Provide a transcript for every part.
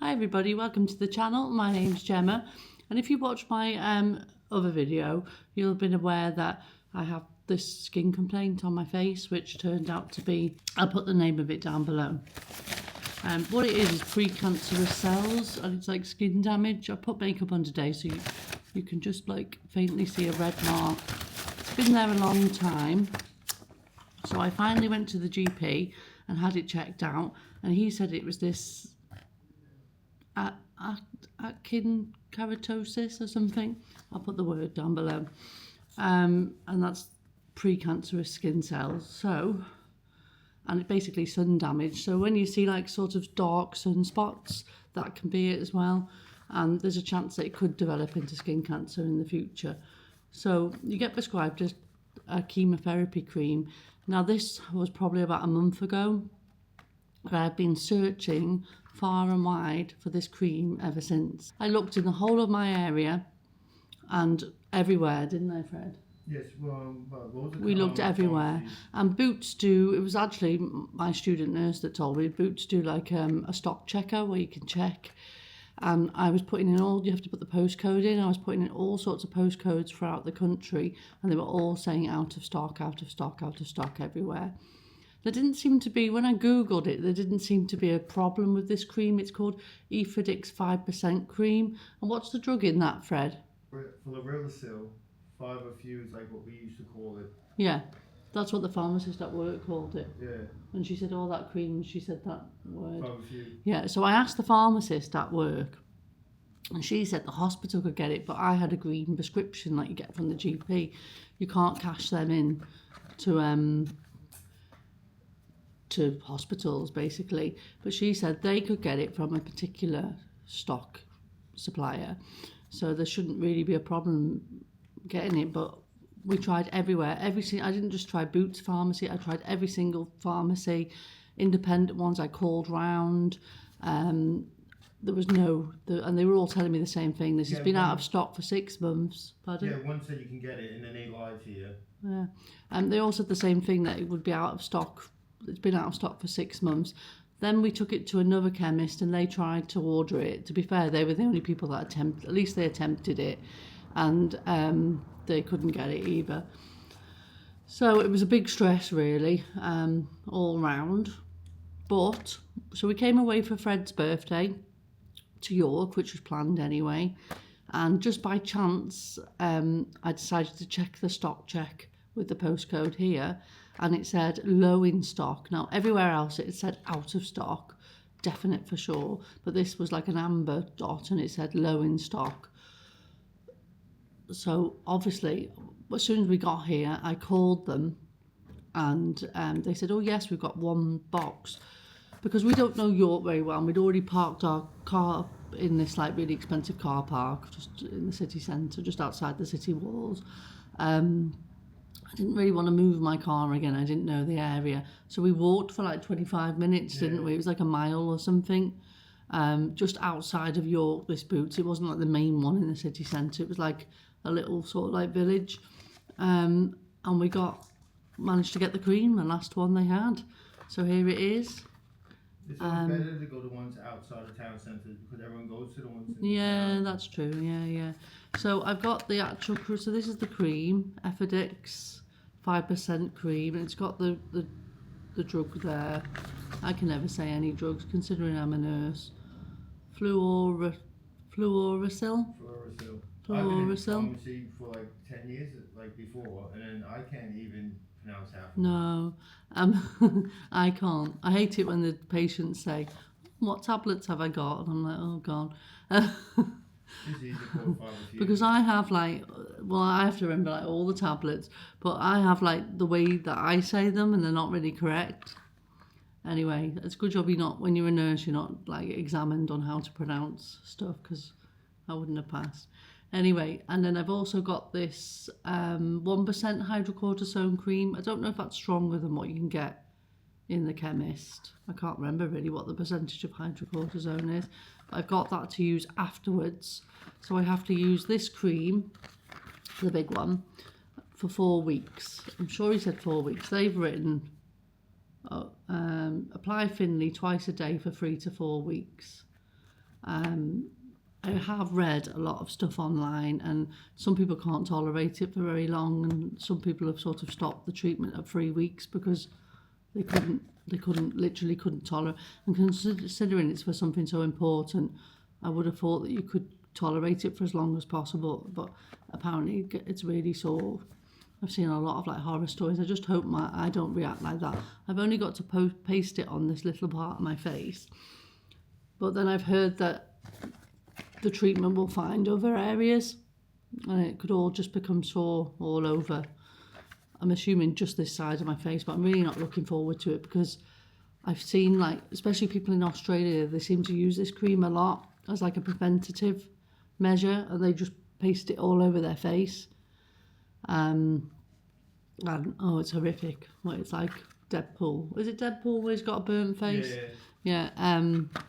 Hi everybody, welcome to the channel. My name's Gemma, and if you watch my other video, you'll have been aware that I have this skin complaint on my face, which turned out to be, I'll put the name of it down below. What it is precancerous cells, and it's like skin damage. I put makeup on today so you can just like faintly see a red mark. It's been there a long time. So I finally went to the GP and had it checked out, and he said it was this Akin keratosis or something. I'll put the word down below. And that's precancerous skin cells. So, and it's basically sun damage. So when you see like sort of dark sunspots, that can be it as well. And there's a chance that it could develop into skin cancer in the future. So you get prescribed a chemotherapy cream. Now this was probably about a month ago. But I've been searching far and wide for this cream ever since. I looked in the whole of my area and everywhere, didn't I, Fred? Yes, well, we looked everywhere. And Boots do, it was actually my student nurse that told me, Boots do like a stock checker where you can check. And I was putting in all, you have to put the postcode in, I was putting in all sorts of postcodes throughout the country, and they were all saying out of stock, out of stock, out of stock everywhere. There didn't seem to be, when I googled it, there didn't seem to be a problem with this cream. It's called Efudix 5% cream. And what's the drug in that, Fred? Fluorouracil, 5-FU is like what we used to call it. Yeah, that's what the pharmacist at work called it. Yeah. And she said, oh, that cream, she said that word. 5-FU. Yeah, so I asked the pharmacist at work, and she said the hospital could get it, but I had a green prescription like you get from the GP. You can't cash them in to hospitals basically, but she said they could get it from a particular stock supplier, so there shouldn't really be a problem getting it. But we tried everywhere, I didn't just try Boots pharmacy, I tried every single pharmacy, independent ones. I called round, there was no, and they were all telling me the same thing. This has been out of stock for 6 months. Pardon? Yeah, one said you can get it and then they lied to you. Yeah, and they all said the same thing, that it would be out of stock. It's been out of stock for 6 months. Then we took it to another chemist and they tried to order it. To be fair, they were the only people that attempted it, and they couldn't get it either. So it was a big stress really, all round. But, so we came away for Fred's birthday to York, which was planned anyway. And just by chance, I decided to check the stock check with the postcode here, and it said low in stock. Now everywhere else it said out of stock, definite for sure, but this was like an amber dot and it said low in stock. So obviously as soon as we got here I called them, and they said, oh yes, we've got 1 box, because we don't know York very well, and we'd already parked our car in this like really expensive car park just in the city centre, just outside the city walls. I didn't really want to move my car again. I didn't know the area. So we walked for like 25 minutes, didn't we? It was like a mile or something. Just outside of York, this Boots. It wasn't like the main one in the city centre. It was like a little sort of like village. And we managed to get the cream, the last one they had. So here it is. It's always better to go to ones outside of town centres because everyone goes to the ones in Yeah, that's true. Yeah. So I've got the actual, so this is the cream, Efudix 5% cream, and it's got the drug there. I can never say any drugs considering I'm a nurse. Fluorouracil. Fluorouracil. I've been in pharmacy for like 10 years, like before, and then I can't even pronounce half. No, I can't. I hate it when the patients say, what tablets have I got? And I'm like, oh God. It's easy to call 5-FU. Because I have like, well, I have to remember like all the tablets, but I have like the way that I say them and they're not really correct. Anyway, it's a good job when you're a nurse, you're not like examined on how to pronounce stuff, because I wouldn't have passed. Anyway, and then I've also got this 1% hydrocortisone cream. I don't know if that's stronger than what you can get in the chemist. I can't remember really what the percentage of hydrocortisone is. I've got that to use afterwards. So I have to use this cream, the big one, for 4 weeks. I'm sure he said 4 weeks. They've written, apply thinly twice a day for 3 to 4 weeks. I have read a lot of stuff online, and some people can't tolerate it for very long, and some people have sort of stopped the treatment at 3 weeks because they literally couldn't tolerate. And considering it's for something so important, I would have thought that you could tolerate it for as long as possible, but apparently it's really sore. I've seen a lot of like horror stories. I just hope I don't react like that. I've only got to paste it on this little part of my face, but then I've heard that the treatment will find other areas and it could all just become sore all over. I'm assuming just this side of my face, but I'm really not looking forward to it because I've seen, like, especially people in Australia, they seem to use this cream a lot as like a preventative measure, and they just paste it all over their face. And oh, it's horrific. Well, it's like Deadpool. Is it Deadpool where he's got a burnt face? Yeah,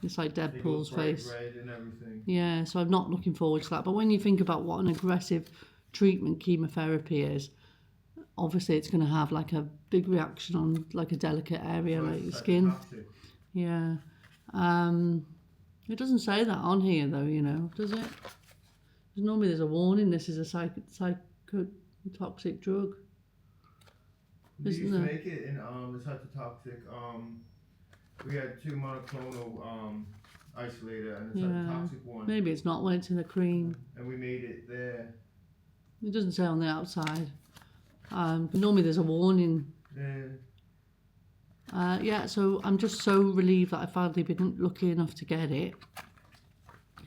it's like Deadpool's face. Red and everything. Yeah, so I'm not looking forward to that. But when you think about what an aggressive treatment chemotherapy is, obviously it's going to have like a big reaction on like a delicate area like your skin. Toxic. Yeah. It doesn't say that on here though, you know, does it? Because normally there's a warning, this is a psychotoxic drug. We used to make it in the cytotoxic. We had 2 monoclonal isolator and the cytotoxic one. Maybe it's not when it's in the cream. And we made it there. It doesn't say on the outside. But normally there's a warning. Yeah, so I'm just so relieved that I finally been lucky enough to get it.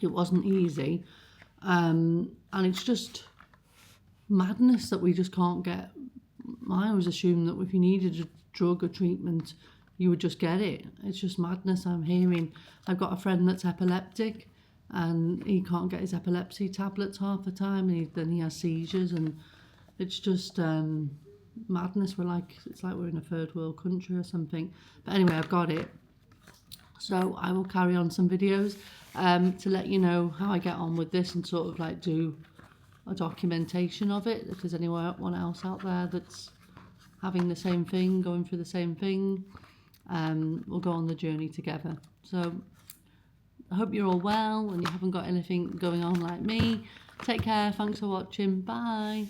It wasn't easy. And it's just madness that we just can't get. I always assumed that if you needed a drug or treatment, you would just get it. It's just madness. I've got a friend that's epileptic and he can't get his epilepsy tablets half the time, and then he has seizures, and it's just madness. It's like we're in a third world country or something. But anyway, I've got it. So I will carry on some videos to let you know how I get on with this and sort of like do a documentation of it. If there's anyone else out there that's having the same thing, going through the same thing, we'll go on the journey together. So I hope you're all well and you haven't got anything going on like me. Take care. Thanks for watching. Bye.